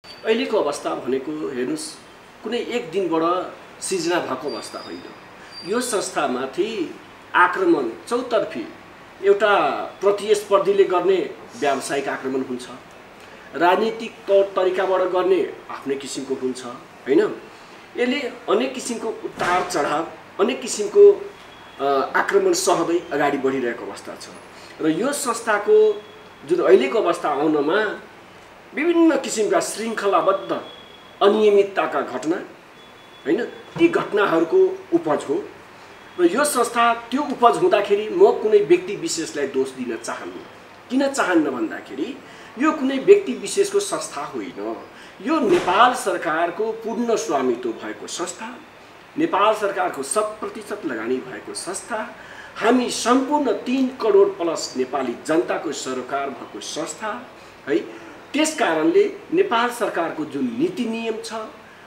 अहिलेको अवस्था भनेको हेर्नुस् कुनै एक दिनबाट सिर्जना भएको अवस्था होइन। यो संस्थामाथि आक्रमण चौतर्फी एउटा प्रतिस्पर्धीले गर्ने व्यावसायिक आक्रमण हुन्छ, राजनीतिक तौर तरिकाबाट गर्ने आफ्नै किसिमको हुन्छ हैन। यसले अनेक किसिमको उतार चढाव, अनेक किसिमको आक्रमण सहदै अगाडि बढिरहेको अवस्था छ र यो संस्थाको जुन अहिलेको अवस्था आउनमा विभिन्न किसिमका श्रृङ्खलाबद्ध अनियमितताका घटना हैन, ती घटनाहरूको उपज हो र यो संस्था त्यो उपज हुँदाखेरि म कुनै व्यक्ति विशेषलाई दोष दिन चाहन्न। किन चाहन्न भन्दाखेरि यो कुनै व्यक्ति विशेषको संस्था होइन, यो नेपाल सरकारको पूर्ण स्वामित्व भएको संस्था, नेपाल सरकारको 100% लगानी भएको संस्था, हामी सम्पूर्ण 3 करोड प्लस नेपाली जनताको सरोकार भएको संस्था है। त्यसकारणले नेपाल सरकारको जुन नीति नियम छ,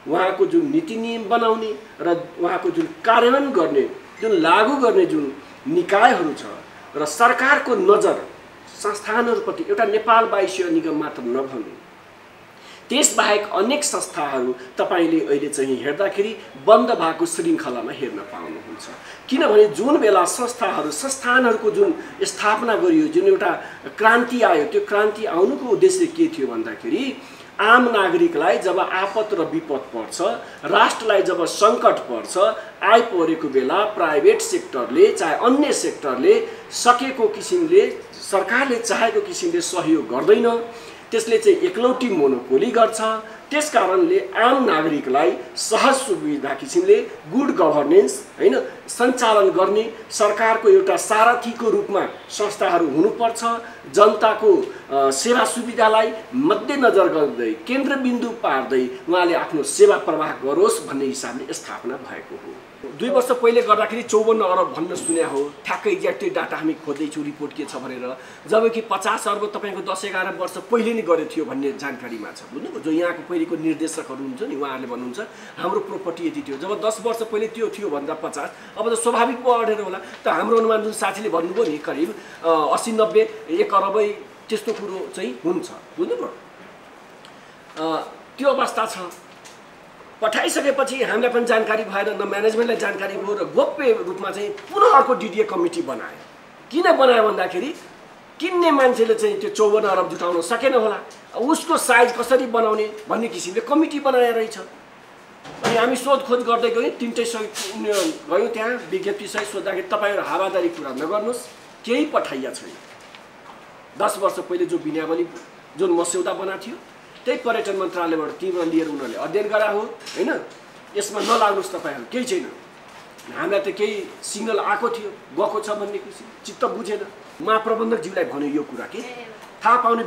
उहाँको जुन नीति नियम बनाउने र उहाँको जुन कार्यान्वयन गर्ने, जुन लागू गर्ने जुन निकायहरू छ र सरकारको नजर संस्थानहरूप्रति एउटा नेपाल वायुसेवा निगम मात्र नभनु त्यसबाहेक अनेक संस्थाहरू तपाईले अहिले चाहिँ हेर्दाखेरि बन्द भएको श्रृङ्खलामा हेर्न पाउनुहुन्छ। किनभने जुन बेला संस्थानहरूको जुन स्थापना गरियो, जुन एउटा क्रान्ति आयो, त्यो क्रान्ति आउनुको उद्देश्य के थियो भन्दाखेरि आम नागरिकलाई जब आपत र विपद पर्छ, राष्ट्रलाई जब सङ्कट पर्छ, आइपरेको बेला प्राइभेट सेक्टरले चाहे अन्य सेक्टरले सकेको किसिमले, सरकारले चाहेको किसिमले सहयोग गर्दैन, त्यसले चाहिँ एकलौटी मोनोपोली गर्छ। त्यसकारणले आम नागरिकलाई सहज सुविधा किसिमले गुड गभर्नेन्स हैन सञ्चालन गर्ने सरकारको एउटा सारथीको रूपमा संस्थाहरू हुनुपर्छ। जनताको सेवा सुविधालाई मध्यनजर गर्दै केन्द्रबिन्दु पार्दै उहाँले आफ्नो सेवा प्रवाह गरोस् भन्ने हिसाबले स्थापना भएको हो। 2 वर्ष पहिले गर्दाखेरि 54 अरब भन्न सुन्या हो, ठ्याक्कै एक्ज्याक्ट डाटा हामी खोज्दैछौँ रिपोर्ट के छ भनेर, जबकि 50 अर्ब तपाईँको 10-11 वर्ष पहिले नै गरेको थियो भन्ने जानकारीमा छ। बुझ्नुभयो? जो यहाँको पहिलेको निर्देशकहरू हुन्छ नि, उहाँहरूले भन्नुहुन्छ हाम्रो प्रोपर्टी यति थियो। जब 10 वर्ष पहिले त्यो थियो भन्दा 50, अब त स्वाभाविक बढेर होला। त हाम्रो अनुमान जुन साथीले भन्नुभयो नि करिब 80-90 1 अरबै त्यस्तो कुरो चाहिँ हुन्छ। बुझ्नुभयो? त्यो अवस्था छ। पठाइसकेपछि हामीलाई पनि जानकारी भएन, न म्यानेजमेन्टलाई जानकारी भयो र गोप्य रूपमा चाहिँ पुनः अर्को डिडिए कमिटी बनायो। किन बनायो भन्दाखेरि किन्ने मान्छेले चाहिँ त्यो 54 अरब जुटाउन सकेन होला, उसको साइज कसरी बनाउने भन्ने किसिमले कमिटी बनाएर रहेछ। अनि हामी सोधखोज गर्दै गयौँ, 3टै सहित गयौँ त्यहाँ विज्ञप्ति सहित सोद्धाखेरि तपाईँहरू हावादारी कुरा नगर्नुहोस्, केही पठाइया छैन। 10 वर्ष पहिले जो विज्ञापन जुन मस्यौदा बनाएको थियो त्यही पर्यटन मन्त्रालयबाट तीव्र लिएर उनीहरूले अध्ययन गरा हो हैन। यसमा नलाग्नुहोस् तपाईँहरू, केही छैन। हामीलाई त केही सिग्नल आएको थियो गएको छ भन्ने किसिम चित्त बुझेन। महाप्रबन्धकज्यूलाई भन्यो यो कुरा के थाहा पाउने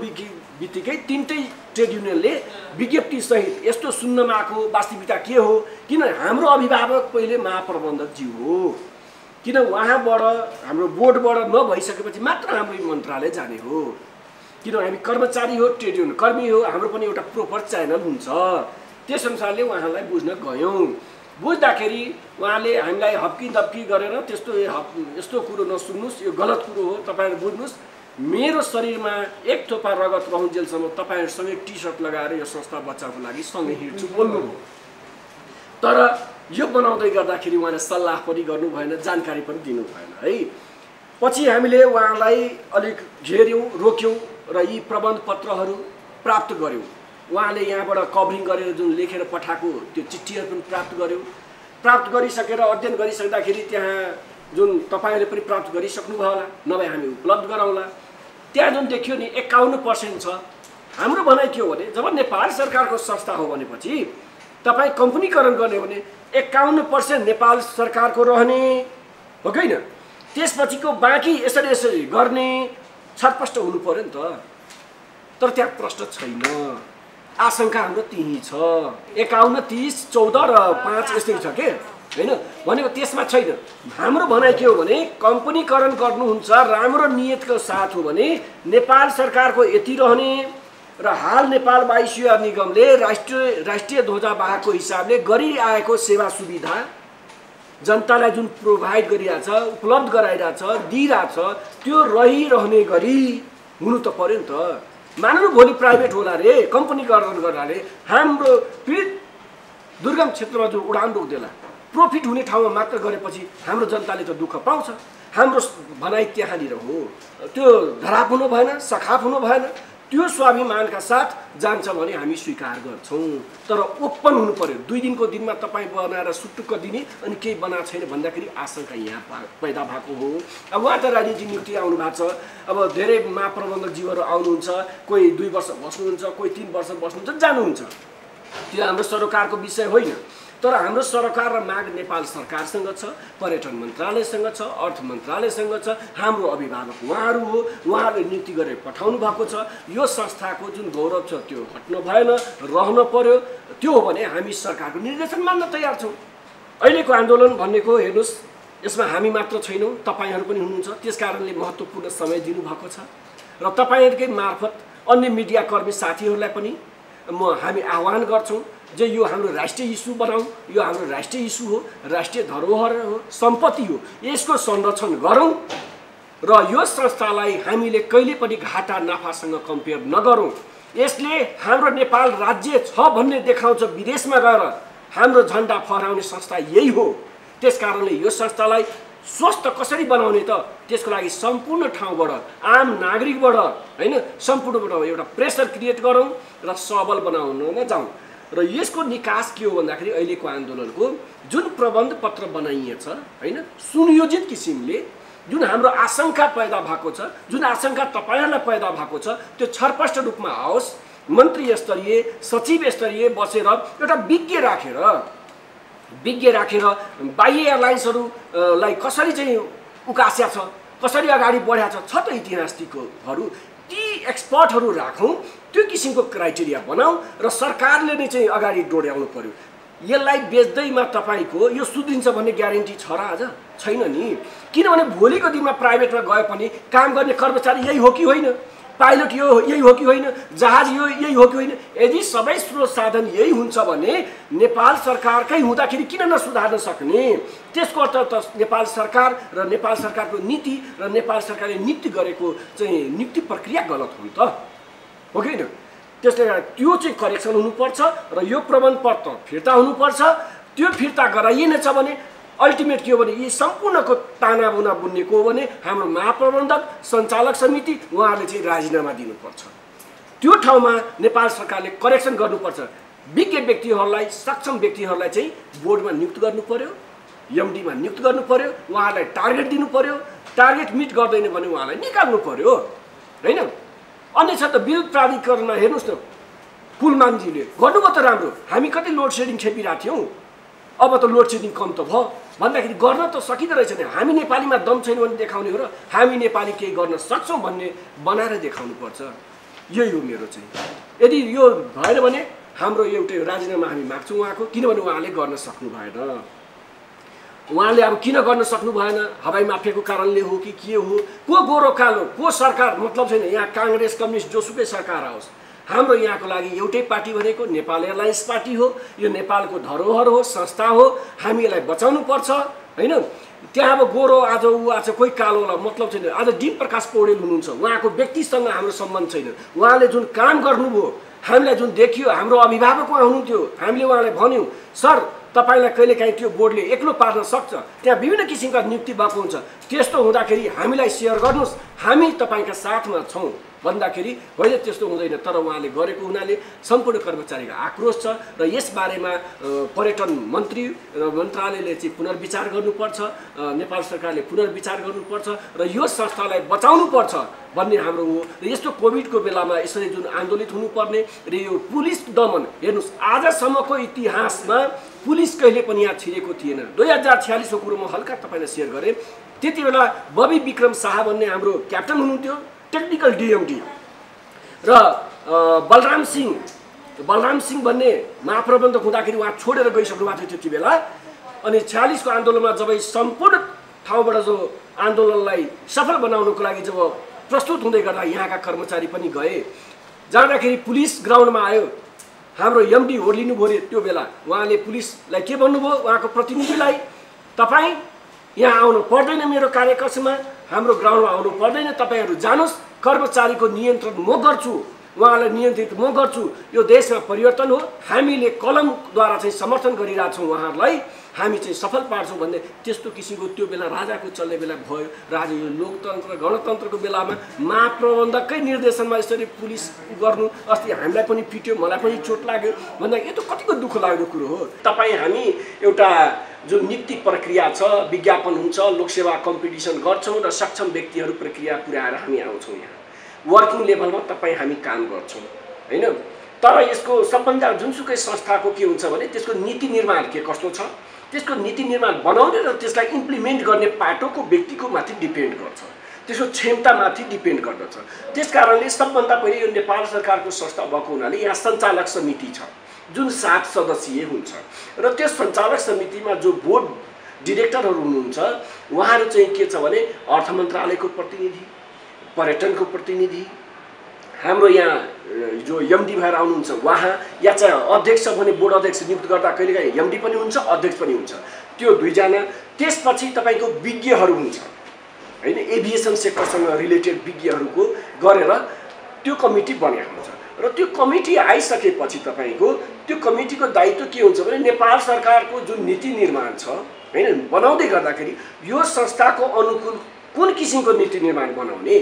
बित्तिकै 3टै ट्रेड युनियनले विज्ञप्ति सहित यस्तो सुन्नमा आएको वास्तविकता के हो, किन हाम्रो अभिभावक पहिले महाप्रबन्धकज्यू हो, किन उहाँबाट हाम्रो बोर्डबाट नभइसकेपछि मात्र हाम्रो मन्त्रालय जाने हो, किन हामी कर्मचारी हो, ट्रेड युनियन कर्मी हो, हाम्रो पनि एउटा प्रोपर च्यानल हुन्छ। त्यस अनुसारले उहाँलाई बुझ्न गयौँ। बुझ्दाखेरि उहाँले हामीलाई हप्की दप्की गरेर यस्तो कुरो नसुन्नुहोस्, यो गलत कुरो हो, तपाईँहरू बुझ्नुहोस्, मेरो शरीरमा एक थोपा रगत रहन्जेलसम्म तपाईँहरूसँगै टी सर्ट लगाएर यो संस्था बच्चाको लागि सँगै हिँड्छु बोल्नु हो। तर यो बनाउँदै गर्दाखेरि उहाँले सल्लाह पनि गर्नु भएन, जानकारी पनि दिनु भएन है। पछि हामीले उहाँलाई अलिक घेर्यौँ, रोक्यौँ र यी प्रबन्ध पत्रहरू प्राप्त गर्यौँ। उहाँले यहाँबाट कभरिङ गरेर जुन लेखेर पठाएको त्यो चिठीहरू पनि प्राप्त गर्यौँ। प्राप्त गरिसकेर अध्ययन गरिसक्दाखेरि त्यहाँ जुन तपाईँहरूले पनि प्राप्त गरिसक्नुभयो होला, नभए हामी उपलब्ध गराउँला। त्यहाँ जुन देखियो नि 51% छ। हाम्रो भनाइ के हो भने जब नेपाल सरकारको संस्था हो भनेपछि तपाईँ कम्पनीकरण गर्ने भने 51% नेपाल सरकारको रहने हो कि होइन, त्यसपछिको बाँकी यसरी गर्ने छटपष्ट हुनु पर्यो नि त। तर त्यहाँ प्रश्न छैन, आशंका हाम्रो त्यही छ। 51, 30, 14 र 5 यस्तै छ के हैन भनेको त्यसमा छैन। हाम्रो भनाइ के हो भने कम्पनीकरण गर्नुहुन्छ राम्रो नियतको साथ हो भने नेपाल सरकारको यति रहने र हाल नेपाल वायुसेवा निगमले राष्ट्रिय ध्वजावाहकको हिसाबले गरिआएको सेवा सुविधा जनतालाई जुन प्रोभाइड गरिरहेछ, उपलब्ध गराइरहेछ, दिइरहेछ, त्यो रहिरहने गरी हुनु त पर्यो नि त। मान्नु भोलि प्राइभेट होला रे, कम्पनीकरण गर्नाले हाम्रो पीडित दुर्गम क्षेत्रमा जो उडान रोक्देला, प्रफिट हुने ठाउँमा मात्र गरेपछि हाम्रो जनताले त दुःख पाउँछ। हाम्रो भनाइ त्यहाँनिर हो, त्यो धराप हुनु भएन, सखाप हुनु भएन, त्यो स्वाभिमानका साथ जान्छ भने हामी स्वीकार गर्छौँ। तर ओपन हुनु पर्यो। 2 दिनको दिनमा तपाईँ बनाएर सुटुक्क दिने अनि केही बनाएको छैन भन्दाखेरि आशंका यहाँ पैदा भएको हो। अब उहाँ त राजनीति नियुक्ति आउनु भएको छ, अब धेरै महाप्रबन्धकज्यूहरू आउनुहुन्छ, कोही 2 वर्ष बस्नुहुन्छ, कोही 3 वर्ष बस्नुहुन्छ, जानुहुन्छ। त्यो हाम्रो सरकारको विषय होइन। तर हाम्रो सरकार र माग नेपाल सरकारसँग छ, पर्यटन मन्त्रालयसँग छ, अर्थ मन्त्रालयसँग छ, हाम्रो अभिभावक उहाँहरू हो, उहाँहरूले नियुक्ति गरेर पठाउनु भएको छ। यो संस्थाको जुन गौरव छ त्यो हट्नु भएन, रहन पर्यो। त्यो हो भने हामी सरकारको निर्देशन मान्न तयार छौँ। अहिलेको आन्दोलन भनेको हेर्नुहोस्, यसमा हामी मात्र छैनौँ, तपाईँहरू पनि हुनुहुन्छ। त्यस कारणले महत्त्वपूर्ण समय दिनुभएको छ र तपाईँहरूकै मार्फत अन्य मिडियाकर्मी साथीहरूलाई पनि हामी आह्वान गर्छौँ जे यो हाम्रो राष्ट्रिय इस्यु बनाऊ, यो हाम्रो राष्ट्रिय इस्यु हो, राष्ट्रिय धरोहर हो, सम्पत्ति हो, यसको संरक्षण गरौँ र यो संस्थालाई हामीले कहिले पनि घाटा नाफासँग कम्पेयर नगरौँ। यसले हाम्रो नेपाल राज्य छ भन्ने देखाउँछ, विदेशमा गएर हाम्रो झन्डा फहराउने संस्था यही हो। त्यसकारणले यो संस्थालाई स्वस्थ कसरी बनाउने त, त्यसको लागि सम्पूर्ण ठाउँबाट, आम नागरिकबाट होइन, सम्पूर्णबाट एउटा प्रेसर क्रिएट गरौँ र सबल बनाउनमा जाउँ। र यसको निकास के हो भन्दाखेरि अहिलेको आन्दोलनको जुन प्रबन्ध पत्र बनाइएछ होइन, सुनियोजित किसिमले जुन हाम्रो आशंका पैदा भएको छ, जुन आशंका तपाईँहरूलाई पैदा भएको छ, त्यो छरपष्ट रूपमा आओस्। मन्त्री स्तरीय, सचिव स्तरीय बसेर एउटा विज्ञ राखेर बाह्य एयरलाइन्सहरूलाई कसरी चाहिँ उकास्या छ, कसरी अगाडि बढाएको छ त इतिहासविदहरू, ती एक्सपर्टहरू राखौँ, त्यो किसिमको क्राइटेरिया बनाऊ र सरकारले नै चाहिँ अगाडि डोर्याउनु पर्यो। यसलाई बेच्दैमा तपाईँको यो सुध्रिन्छ भन्ने ग्यारेन्टी छ र आज छैन नि। किनभने भोलिको दिनमा प्राइभेटमा गए पनि काम गर्ने कर्मचारी यही हो कि होइन, पाइलट यही हो कि होइन, जहाज यही हो कि होइन। यदि सबै स्रोत साधन यही हुन्छ भने नेपाल सरकारकै हुँदाखेरि किन नसुधार्न सक्ने? त्यसको अर्थ त नेपाल सरकार र नेपाल सरकारको नीति र नेपाल सरकारले नियुक्ति गरेको चाहिँ नियुक्ति प्रक्रिया गलत हो त, हो कि होइन? त्यसले गर्दा त्यो चाहिँ करेक्सन हुनुपर्छ र यो प्रमाणपत्र फिर्ता हुनुपर्छ। त्यो फिर्ता गराइएनछ भने अल्टिमेट के हो भने यी सम्पूर्णको तानाबुना बुन्नेको हो भने हाम्रो महाप्रबन्धक, सञ्चालक समिति उहाँहरूले चाहिँ राजीनामा दिनुपर्छ। त्यो ठाउँमा नेपाल सरकारले करेक्सन गर्नुपर्छ। विज्ञ व्यक्तिहरूलाई, सक्षम व्यक्तिहरूलाई चाहिँ बोर्डमा नियुक्त गर्नु पर्यो, एमडीमा नियुक्त गर्नु पर्यो, उहाँहरूलाई टार्गेट दिनु पर्यो। टार्गेट मिट गर्दैन भने उहाँलाई निकाल्नु पर्यो होइन। अन्यथा त विद्युत प्राधिकरणमा हेर्नुहोस् न, कुलमानजीले गर्नुभयो त राम्रो। हामी कति लोड सेडिङ खेपिरहेको थियौँ, अब त लोड सेडिङ कम त भयो भन्दाखेरि गर्न त सकिँदो रहेछ नि। हामी नेपालीमा दम छैन भने देखाउने हो र हामी नेपाली केही गर्न सक्छौँ भन्ने बनाएर देखाउनु पर्छ। यही हो मेरो चाहिँ। यदि यो भएन भने हाम्रो एउटै राजीनामा हामी माग्छौँ उहाँको, किनभने उहाँले गर्न सक्नु भएन। उहाँले अब किन गर्न सक्नु भएन? हवाई माफियाको कारणले हो कि के हो? को गोरो कालो, को सरकार मतलब छैन। यहाँ काङ्ग्रेस, कम्युनिस्ट जोसुकै सरकार आओस्, हाम्रो यहाँको लागि एउटै पार्टी भनेको नेपाल एयरलाइन्स पार्टी हो। यो नेपालको धरोहर हो, संस्था हो, हामी यसलाई बचाउनु पर्छ होइन। त्यहाँ अब गोरो आज ऊ आज कोही कालो होला मतलब छैन। आज डी प्रकाश पौडेल हुनुहुन्छ, उहाँको व्यक्तिसँग हाम्रो सम्बन्ध छैन। उहाँले जुन काम गर्नुभयो, हामीलाई जुन देखियो, हाम्रो अभिभावक उहाँ हुनुहुन्थ्यो, हामीले उहाँलाई भन्यौँ सर तपाईँलाई कहिलेकाहीँ त्यो बोर्डले एक्लो पार्न सक्छ, त्यहाँ विभिन्न किसिमका नियुक्ति भएको हुन्छ, त्यस्तो हुँदाखेरि हामीलाई सेयर गर्नुहोस्, हामी तपाईँका साथमा छौँ भन्दाखेरि होइन त्यस्तो हुँदैन। तर उहाँले गरेको हुनाले सम्पूर्ण कर्मचारीको आक्रोश छ र यसबारेमा पर्यटन मन्त्री र मन्त्रालयले चाहिँ पुनर्विचार गर्नुपर्छ, नेपाल सरकारले पुनर्विचार गर्नुपर्छ र यो संस्थालाई बचाउनुपर्छ भन्ने हाम्रो हो। र यस्तो कोभिडको बेलामा यसरी जुन आन्दोलित हुनुपर्ने र यो पुलिस दमन हेर्नुहोस्, आजसम्मको इतिहासमा पुलिस कहिले पनि यहाँ छिरेको थिएन। 2046को कुरो म हल्का तपाईँलाई सेयर गरेँ। त्यति बेला बबी विक्रम शाह भन्ने हाम्रो क्याप्टन हुनुहुन्थ्यो, टेक्निकल डिएमडी, र बलराम सिंह भन्ने महाप्रबन्धक हुँदाखेरि उहाँ छोडेर गइसक्नु भएको थियो त्यति बेला। अनि 46को आन्दोलनमा जब सम्पूर्ण ठाउँबाट जो आन्दोलनलाई सफल बनाउनको लागि जब प्रस्तुत हुँदै गर्दा यहाँका कर्मचारी पनि गए, जाँदाखेरि पुलिस ग्राउन्डमा आयो, हाम्रो एमडी होर्लिनु भयो त्यो बेला। उहाँले पुलिसलाई के भन्नुभयो, उहाँको प्रतिनिधिलाई, तपाईँ यहाँ आउनु पर्दैन, मेरो कार्यकक्षमा हाम्रो ग्राउन्डमा आउनु पर्दैन, तपाईँहरू जानुहोस्, कर्मचारीको नियन्त्रण म गर्छु। उहाँलाई नियन्त्रित म गर्छु, यो देशमा परिवर्तन हो, हामीले कलमद्वारा चाहिँ समर्थन गरिरहेछौँ उहाँहरूलाई, हामी चाहिँ सफल पार्छौँ भन्ने त्यस्तो किसिमको त्यो बेला राजाको चल्ने बेला भयो। राजा यो लोकतन्त्र गणतन्त्रको बेलामा महाप्रबन्धककै निर्देशनमा यसरी पुलिस गर्नु, अस्ति हामीलाई पनि पिट्यो, मलाई पनि चोट लाग्यो भन्दा यो त कतिको दुःख लाग्दो कुरो हो। तपाईँ हामी एउटा जो नीति प्रक्रिया छ, विज्ञापन हुन्छ, लोकसेवा कम्पिटिसन गर्छौँ र सक्षम व्यक्तिहरू प्रक्रिया पुर्याएर हामी आउँछौँ यहाँ वर्किङ लेभलमा तपाईँ हामी काम गर्छौँ होइन। तर यसको सबभन्दा जुनसुकै संस्थाको के हुन्छ भने त्यसको नीति निर्माण के कस्तो छ, त्यसको नीति निर्माण बनाउने र त्यसलाई इम्प्लिमेन्ट गर्ने पाटोको व्यक्तिको माथि डिपेन्ड गर्छ, त्यसको क्षमतामाथि डिपेन्ड गर्दछ। त्यस कारणले सबभन्दा पहिले यो नेपाल सरकारको संस्था भएको हुनाले यहाँ सञ्चालक समिति छ जुन 7 सदस्यीय हुन्छ र त्यो सञ्चालक समितिमा जो बोर्ड डिरेक्टरहरू हुनुहुन्छ उहाँहरू चाहिँ के छ भने अर्थ मन्त्रालयको प्रतिनिधि, पर्यटनको प्रतिनिधि, हाम्रो यहाँ जो एमडी भएर आउनुहुन्छ उहाँ, या चाहिँ अध्यक्ष भने बोर्ड अध्यक्ष नियुक्त गर्दा कहिलेकाहीँ एमडी पनि हुन्छ, अध्यक्ष पनि हुन्छ, त्यो 2 जना। त्यसपछि तपाईँको विज्ञहरू हुन्छ होइन, एभिएसन सेक्टरसँग रिलेटेड विज्ञहरूको गरेर त्यो कमिटी बनेको हुन्छ र त्यो कमिटी आइसकेपछि तपाईँको त्यो कमिटीको दायित्व के हुन्छ भने नेपाल सरकारको जुन नीति निर्माण छ होइन बनाउँदै गर्दाखेरि यो संस्थाको अनुकूल कुन किसिमको नीति निर्माण बनाउने,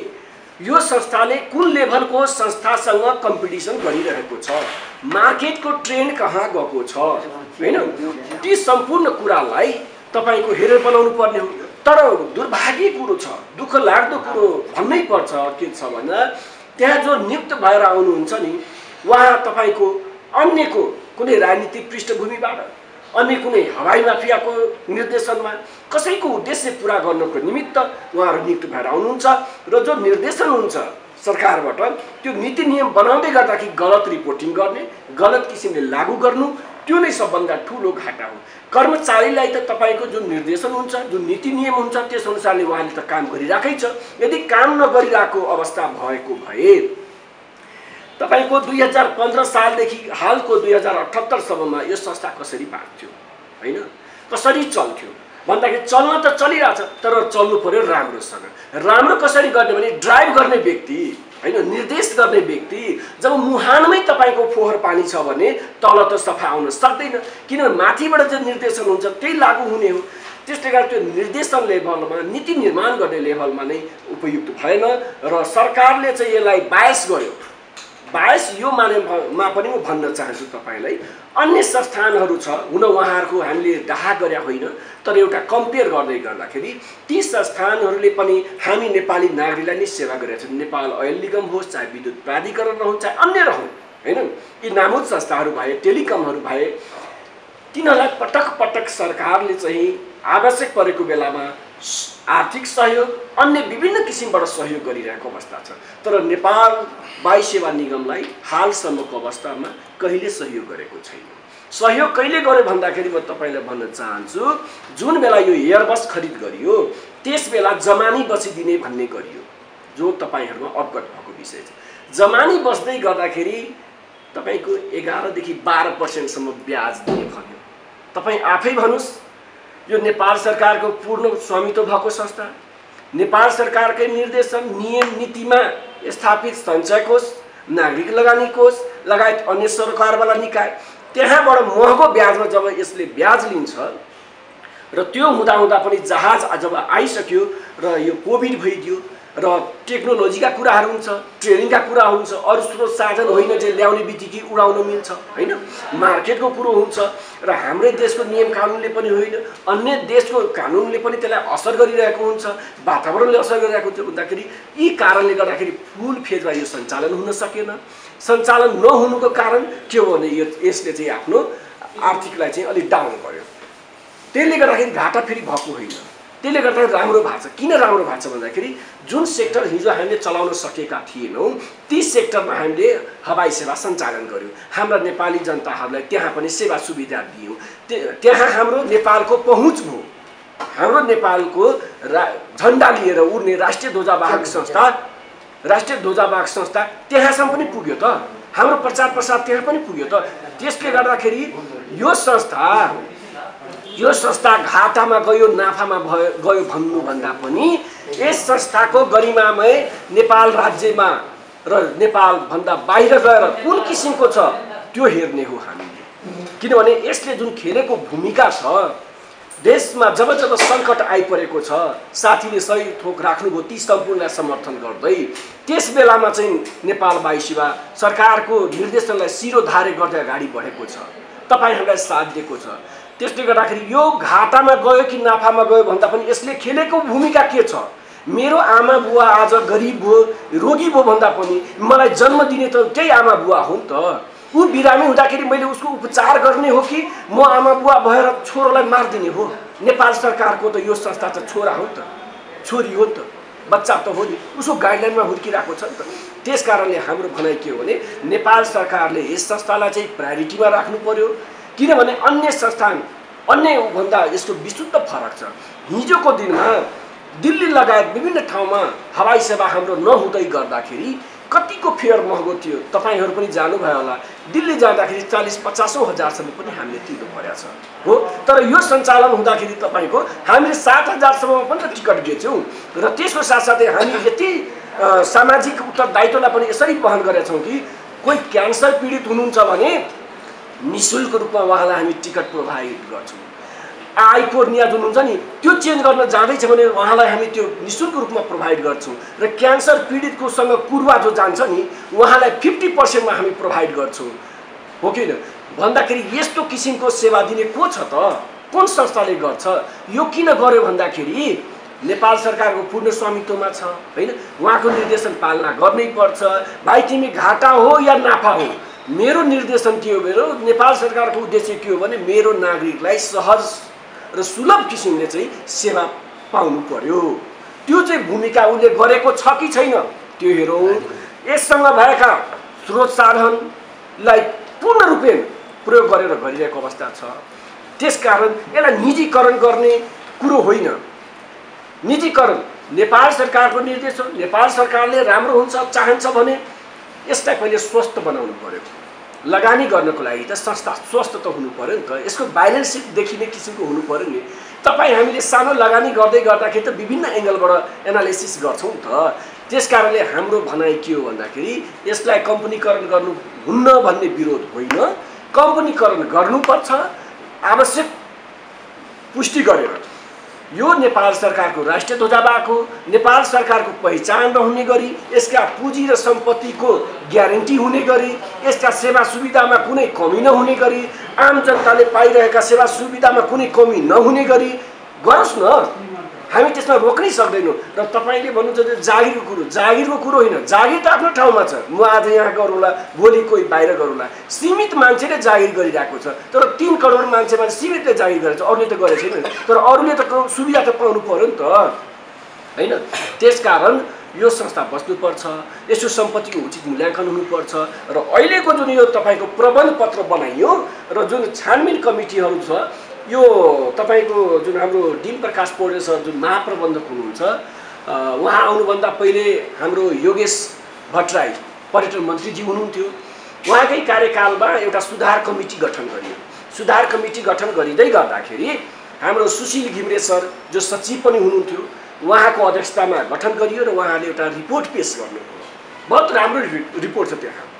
यो संस्थाले कुन लेभलको संस्थासँग कम्पिटिसन गरिरहेको छ, मार्केटको ट्रेन्ड कहाँ गएको छ होइन, ती सम्पूर्ण कुरालाई तपाईँको हेरेर बनाउनु पर्ने हो। तर दुर्भाग्य कुरो छ, दुःख लाग्दो कुरो भन्नै पर्छ के छ भन्दा त्यहाँ जो नियुक्त भएर आउनुहुन्छ नि उहाँ तपाईँको अन्यको कुनै राजनीतिक पृष्ठभूमिबाट, अन्य कुनै हवाई माफियाको निर्देशनमा कसैको उद्देश्य पुरा गर्नको निमित्त उहाँहरू नियुक्त भएर आउनुहुन्छ र जो निर्देशन हुन्छ सरकारबाट त्यो नीति नियम बनाउँदै गर्दाखेरि गलत रिपोर्टिङ गर्ने, गलत किसिमले लागू गर्नु, त्यो नै सबभन्दा ठुलो घाटा हो। कर्मचारीलाई त तपाईँको जुन निर्देशन हुन्छ, जुन नीति नियम हुन्छ त्यस अनुसारले उहाँले त काम गरिराखेकै छ। यदि काम नगरिरहेको अवस्था भएको भए तपाईको 2015 सालदेखि हालको 2078 सम्ममा यो संस्था कसरी बाँच्थ्यो हैन, कसरी चल्थ्यो भन्दाखेरि चल्न त चलिरहेछ तर चल्नु पर्यो राम्रोसँग। राम्रो कसरी गर्ने भने ड्राइभ गर्ने व्यक्ति हैन, निर्देश गर्ने व्यक्ति। जब मुहानमै तपाईको फोहोर पानी छ भने तल त सफा आउन सक्दैन, किनभने माथिबाट जो निर्देशन हुन्छ त्यही लागू हुने हो। त्यसले गर्दा त्यो निर्देशन लेभलमा, नीति निर्माण गर्ने लेभलमा नै उपयुक्त भएन र सरकारले चाहिँ यसलाई बायस गर्यो। बायस यो मानेमा पनि म भन्न चाहन्छु तपाईलाई, अन्य संस्थानहरू छ हुन उहाँहरूको हामीले डाहा गरे होइन, तर एउटा कम्पेयर गर्दै गर्दाखेरि ती संस्थानहरूले पनि हामी नेपाली नागरिकलाई नै सेवा गरेका छन्। नेपाल ओयल निगम होस्, चाहे विद्युत प्राधिकरण रहन्, चाहे अन्य रहन् हैन, यी नामुद संस्थाहरू भए, टेलिकमहरू भए, तिनीहरूलाई पटक पटक सरकारले चाहिँ आवश्यक परेको बेलामा आर्थिक सहयोग, अन्य विभिन्न किसिमबाट सहयोग गरिरहेको अवस्था छ। तर नेपाल वायु सेवा निगमलाई हालसम्मको अवस्थामा कहिले सहयोग गरेको छैन। सहयोग कहिले गर्यो भन्दाखेरि म तपाईलाई भन्न चाहन्छु, जुन बेला यो एयरबस खरिद गरियो त्यस बेला जमानी बसिदिने भन्ने गरियो, जो तपाईहरुमा अवगत भएको विषय छ। जमानी बस्दै गर्दाखेरि तपाईको 11 देखि 12% सम्म ब्याज दिने भन्यो। तपाई आफै भन्नुस्, यो नेपाल सरकारको पूर्ण स्वामित्व भएको संस्था, नेपाल सरकारकै निर्देशन नियम नीतिमा स्थापित सञ्चय कोष, नागरिक लगानी कोष लगायत अन्य सरकारवाला निकाय, त्यहाँबाट महँगो ब्याजमा जब यसले ब्याज लिन्छ र त्यो हुँदा हुँदा पनि जहाज जब आइसक्यो र यो कोभिड भइदियो र टेक्नोलोजीका कुराहरू हुन्छ, ट्रेनिङका कुरा हुन्छ, अरू स्रोत साधन होइन जे ल्याउने बित्तिकै उडाउन मिल्छ हैन, मार्केटको कुरो हुन्छ र हाम्रै देशको नियम कानुनले पनि होइन, अन्य देशको कानुनले पनि त्यसलाई असर गरिरहेको हुन्छ, वातावरणले असर गरिरहेको हुन्छ। भन्दाखेरि यी कारणले गर्दाखेरि फुल फेजमा यो सञ्चालन हुन सकेन। सञ्चालन नहुनुको कारण के हो भने यसले चाहिँ आफ्नो आर्थिकलाई चाहिँ अलि डाउन गर्यो। त्यसले गर्दाखेरि घाटा फेरि भएको होइन, त्यसले गर्दा राम्रो भएको छ। किन राम्रो भएको छ भन्दाखेरि जुन सेक्टर हिजो हामीले चलाउन सकेका थिएनौँ ती सेक्टरमा हामीले हवाई सेवा सञ्चालन गर्यौँ। हाम्रा नेपाली जनताहरूलाई त्यहाँ पनि सेवा सुविधा दियौँ, त्यहाँ हाम्रो नेपालको पहुँच भयो। हाम्रो नेपालको झन्डा लिएर उड्ने राष्ट्रिय ध्वजावाहक संस्था त्यहाँसम्म पनि पुग्यो त, हाम्रो प्रचार प्रसार त्यहाँ पनि पुग्यो त। त्यसले गर्दाखेरि यो संस्था घाटामा गयो नाफामा गयो भन्नुभन्दा पनि यस संस्थाको गरिमामय नेपाल राज्यमा र नेपालभन्दा बाहिर गएर कुन किसिमको छ त्यो हेर्ने हो हामीले। किनभने यसले जुन खेलेको भूमिका छ, देशमा जब जब सङ्कट आइपरेको छ, साथीले सही थोक राख्नुभयो, ती सम्पूर्णलाई समर्थन गर्दै त्यस बेलामा चाहिँ नेपाल वायु सेवा सरकारको निर्देशनलाई शिरोधार्य गर्दै अगाडि बढेको छ, तपाईँहरूलाई साथ दिएको छ। त्यसले गर्दाखेरि यो घाटामा गयो कि नाफामा गयो भन्दा पनि यसले खेलेको भूमिका के छ? मेरो आमा बुवा आज गरिब भयो, रोगी भयो भन्दा पनि मलाई जन्म दिने त त्यही आमा बुवा हो नि त। ऊ बिरामी हुँदाखेरि मैले उसको उपचार गर्ने हो कि म आमा बुवा भएर छोरोलाई मारिदिने हो? नेपाल सरकारको त यो संस्था त छोरा हो नि त, छोरी हो नि त, बच्चा त हो नि, उसको गाइडलाइनमा हुर्किरहेको छ नि त। त्यस कारणले हाम्रो भनाइ के हो भने नेपाल सरकारले यस संस्थालाई चाहिँ प्रायोरिटीमा राख्नु पर्यो। किनभने अन्य संस्थान अन्यभन्दा यसको विशुद्ध फरक छ। हिजोको दिनमा दिल्ली लगायत विभिन्न ठाउँमा हवाई सेवा हाम्रो नहुँदै गर्दाखेरि कतिको फेयर महँगो थियो, तपाईँहरू पनि जानुभयो होला। दिल्ली जाँदाखेरि 40-50 हजारसम्म पनि हामीले तिर्नु परेको छ हो। तर यो सञ्चालन हुँदाखेरि तपाईँको हामीले 7,000सम्म पनि त टिकट बेच्यौँ र त्यसको साथसाथै हामी यति सामाजिक उत्तरदायित्वलाई पनि यसरी वहन गरेका छौँ कि कोही क्यान्सर पीडित हुनुहुन्छ भने निःशुल्क रूपमा उहाँलाई हामी टिकट प्रोभाइड गर्छौँ। आई कोर्निया जुन हुन्छ नि त्यो चेन्ज गर्न जाँदैछ भने उहाँलाई हामी त्यो निःशुल्क रूपमा प्रोभाइड गर्छौँ र क्यान्सर पीडितकोसँग कुरुवा जो जान्छ नि उहाँलाई 50%मा हामी प्रोभाइड गर्छौँ, हो कि न? भन्दाखेरि यस्तो किसिमको सेवा दिने को छ त? कुन संस्थाले गर्छ? यो किन गर्यो भन्दाखेरि नेपाल सरकारको पूर्ण स्वामित्वमा छ, होइन? उहाँको निर्देशन पालना गर्नै पर्छ। भाइ तिमी घाटा हो या नाफा हो, मेरो निर्देशन के हो, मेरो नेपाल सरकारको उद्देश्य के हो भने मेरो नागरिकलाई सहज र सुलभ किसिमले चाहिँ सेवा पाउनु पर्यो। त्यो चाहिँ भूमिका उसले गरेको छ कि छैन त्यो हेरौँ। यससँग भएका स्रोत साधनलाई पूर्ण रूपले प्रयोग गरेर गरिरहेको अवस्था छ। त्यसकारण यसलाई निजीकरण गर्ने कुरो होइन। निजीकरण नेपाल सरकारको निर्देशन, नेपाल सरकारले राम्रो हुन्छ चाहन्छ भने यसलाई पहिले स्वस्थ बनाउनु पर्यो। लगानी गर्नको लागि त संस्था स्वस्थ त हुनु पर्यो नि त, यसको ब्यालेन्स सिट देखिने किसिमको हुनु पर्यो नि। तपाईँ हामीले सानो लगानी गर्दै गर्दाखेरि त विभिन्न एङ्गलबाट एनालिसिस गर्छौँ नि त। त्यस कारणले हाम्रो भनाइ के हो भन्दाखेरि यसलाई कम्पनीकरण गर्नु हुन्न भन्ने विरोध होइन, कम्पनीकरण गर्नुपर्छ आवश्यक पुष्टि गरेर। यो नेपाल सरकारको राष्ट्रिय ध्वजावाहक हो, नेपाल सरकारको पहिचान रहने गरी, यसका पुँजी र सम्पत्तिको ग्यारेन्टी हुने गरी, यसका सेवा सुविधामा कुनै कमी नहुने गरी, आम जनताले पाइरहेका सेवा सुविधामा कुनै कमी नहुने गरी गरोस् न। हामी त्यसमा रोक्नै सक्दैनौँ। र तपाईँले भन्नुहुन्छ जागिरको कुरो, जागिरको कुरो होइन, जागिर त आफ्नो ठाउँमा छ। म आज यहाँ गरौँला, भोलि कोही बाहिर गरौँला। सीमित मान्छेले जागिर गरिरहेको छ, तर 3 करोड मान्छेमा सीमितले जागिर गरेको छ, अरूले त गरेको छैन। तर अरूले त सुविधा त पाउनु पर्यो नि त, होइन? त्यसकारण यो संस्था बस्नुपर्छ, यसको सम्पत्तिको उचित मूल्याङ्कन हुनुपर्छ। र अहिलेको जुन यो तपाईँको प्रबन्ध पत्र बनाइयो र जुन छानबिन कमिटीहरू छ, यो तपाईँको जुन हाम्रो डिम प्रकाश पौडेल सर जुन महाप्रबन्धक हुनुहुन्छ, उहाँ आउनुभन्दा पहिले हाम्रो योगेश भट्टराई पर्यटन मन्त्रीजी हुनुहुन्थ्यो। उहाँकै कार्यकालमा एउटा सुधार कमिटी गठन गरियो। सुधार कमिटी गठन गरिँदै गर्दाखेरि हाम्रो सुशील घिमिरे सर जो सचिव पनि हुनुहुन्थ्यो, उहाँको अध्यक्षतामा गठन गरियो र उहाँले एउटा रिपोर्ट पेश गर्नुभयो। बहुत राम्रो रिपोर्ट छ त्यहाँ।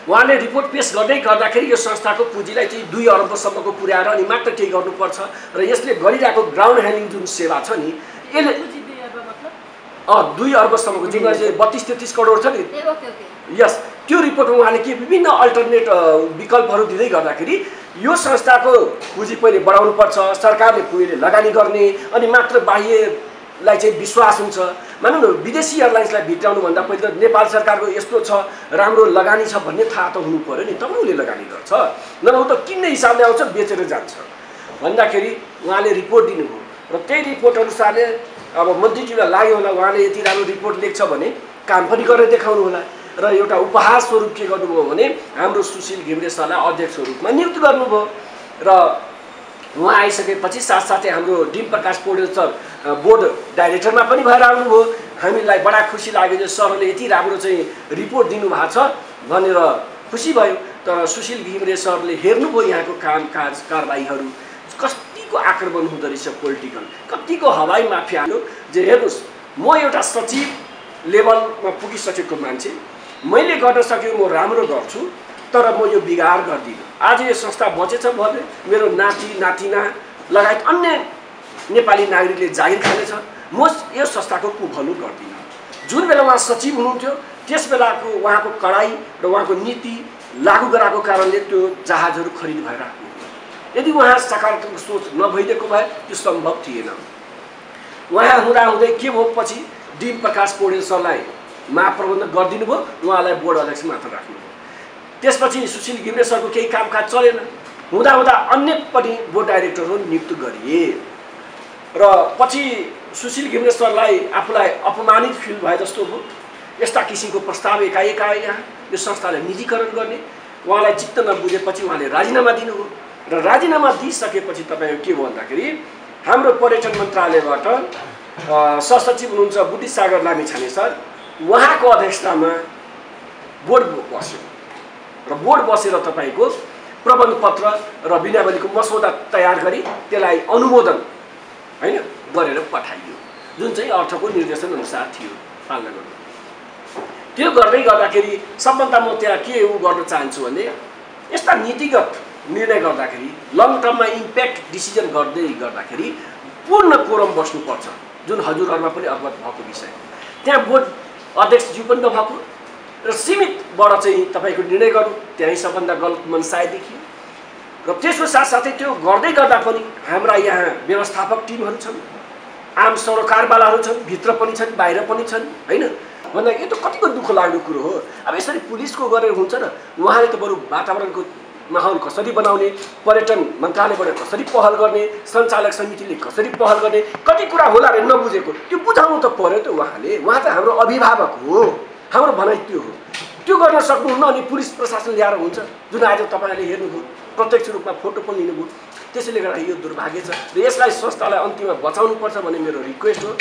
उहाँले रिपोर्ट पेश गर्दै गर्दाखेरि यो संस्थाको पुँजीलाई चाहिँ 2 अरबसम्मको पुर्याएर अनि मात्र केही गर्नुपर्छ र यसले गरिरहेको ग्राउन्ड ह्यान्डलिङ जुन सेवा छ नि यसले 2 अरबसम्मको जुन 32-33 करोड छ नि, यस त्यो रिपोर्टमा उहाँले के विभिन्न अल्टरनेट विकल्पहरू दिँदै गर्दाखेरि यो संस्थाको पुँजी पहिले बढाउनुपर्छ, सरकारले पहिले लगानी गर्ने अनि मात्र बाह्यलाई चाहिँ विश्वास हुन्छ। मानौँ न विदेशी एयरलाइन्सलाई भित्राउनु भन्दा पहिले त नेपाल सरकारको यस्तो छ, राम्रो लगानी छ भन्ने थाहा त हुनु पर्यो नि, तब उसले लगानी गर्छ। नभए त किन्ने हिसाबले आउँछ, बेचेर जान्छ भन्दाखेरि उहाँले रिपोर्ट दिनुभयो र त्यही रिपोर्ट अनुसारले अब मन्त्रीज्यूलाई लाग्यो होला उहाँले यति राम्रो रिपोर्ट लेख्छ भने काम पनि गरेर देखाउनु होला। र एउटा उपहार स्वरूप के गर्नुभयो भने हाम्रो सुशील घिमिरे सरलाई अध्यक्ष रूपमा नियुक्त गर्नुभयो र उहाँ आइसकेपछि साथसाथै हाम्रो डिम प्रकाश पौडेल सर बोर्ड डाइरेक्टरमा पनि भएर आउनुभयो। हामीलाई बडा खुसी लाग्यो जे सरले यति राम्रो चाहिँ रिपोर्ट दिनुभएको छ भनेर खुसी भयो। तर सुशील घिमिरे सरले हेर्नुभयो यहाँको कामकाज कारबाहीहरू कतिको आक्रमण हुँदो रहेछ, पोलिटिकल कतिको हवाई माफिया हो। जे हेर्नुहोस्, म एउटा सचिव लेभलमा पुगिसकेको मान्छे, मैले गर्न सकेको म राम्रो गर्छु, तर म यो बिगार गर्दिनँ। आज यो संस्था बचेछ भने मेरो नाति नातिना लगायत अन्य नेपाली नागरिकले जागिर खानेछ। म यो संस्थाको कुभलो गर्दिनँ। जुन बेला उहाँ सचिव हुनुहुन्थ्यो त्यस बेलाको उहाँको कडाई र उहाँको नीति लागू गराएको कारणले त्यो जहाजहरू खरिद भएर आएको। यदि उहाँ सकारात्मक सोच नभइदिएको भए त्यो सम्भव थिएन। उहाँ हुँदाहुँदै के भयो, पछि डीन प्रकाश पौडेल सरलाई महाप्रबन्धक गरिदिनु भयो, उहाँलाई बोर्ड अध्यक्ष मात्र राख्नुभयो। त्यसपछि सुशील घिमिरे सरको केही कामकाज चलेन, हुँदाहुँदा अन्य पनि बोर्ड डाइरेक्टरहरू नियुक्त गरिए र पछि सुशील घिमिरे सरलाई आफूलाई अपमानित फिल भए जस्तो भयो। यस्ता किसिमको प्रस्ताव एकाएक आए। यहाँ यो संस्थालाई निजीकरण गर्ने उहाँलाई चित्त नबुझेपछि उहाँले राजीनामा दिनुभयो र राजीनामा दिइसकेपछि तपाईँको के भयो भन्दाखेरि हाम्रो पर्यटन मन्त्रालयबाट सहसचिव हुनुहुन्छ बुद्धि सागर लामिछाने सर, उहाँको अध्यक्षतामा बोर्ड बस्यो र बोर्ड बसेर तपाईँको प्रबन्ध पत्र र विज्ञापनको मसौदा तयार गरी त्यसलाई अनुमोदन हैन गरेर पठाइयो, जुन चाहिँ अर्थको निर्देशन अनुसार थियो पालना गर्नु। त्यो गर्दै गर्दाखेरि सबभन्दा म त्यहाँ के गर्न चाहन्छु भने यस्ता नीतिगत निर्णय गर्दाखेरि लङ टर्ममा इम्प्याक्ट डिसिजन गर्दै गर्दाखेरि पूर्ण कोरम बस्नुपर्छ, जुन हजुरहरुमा पनि अवगत भएको विषय। त्यहाँ बोर्ड अध्यक्षज्यू पनि नभएको र सीमितबाट चाहिँ तपाईको निर्णय गर्नु त्यही सबभन्दा गलत मनसाय देखियो। र त्यसको साथसाथै त्यो गर्दै गर्दा पनि हाम्रा यहाँ व्यवस्थापक टिमहरू छन्, आम सरोकारवालाहरू छन्, भित्र पनि छन् बाहिर पनि छन् हैन भन्दा यो त कतिको दुःख लाग्दो कुरो हो। अब यसरी पुलिसको गरेर हुन्छ र उहाँले त बरु वातावरणको माहौल कसरी बनाउने, पर्यटन मन्त्रालयबाट कसरी पहल गर्ने, सञ्चालक समितिले कसरी पहल गर्ने, कति कुरा होला रे नबुझेको त्यो बुझाउनु त पर्यो त उहाँले। उहाँ त हाम्रो अभिभावक हो, हाम्रो भनाइ त्यो हो। त्यो गर्न सक्नुहुन्न अनि पुलिस प्रशासन ल्याएर हुन्छ, जुन आज तपाईले हेर्नुभयो, प्रत्यक्ष रूपमा फोटो पनि लिनुभयो। त्यसैले गर्दा यो दुर्भाग्य छ र यसलाई संस्थालाई अन्तिममा बचाउनु पर्छ भन्ने मेरो रिक्वेस्ट हो।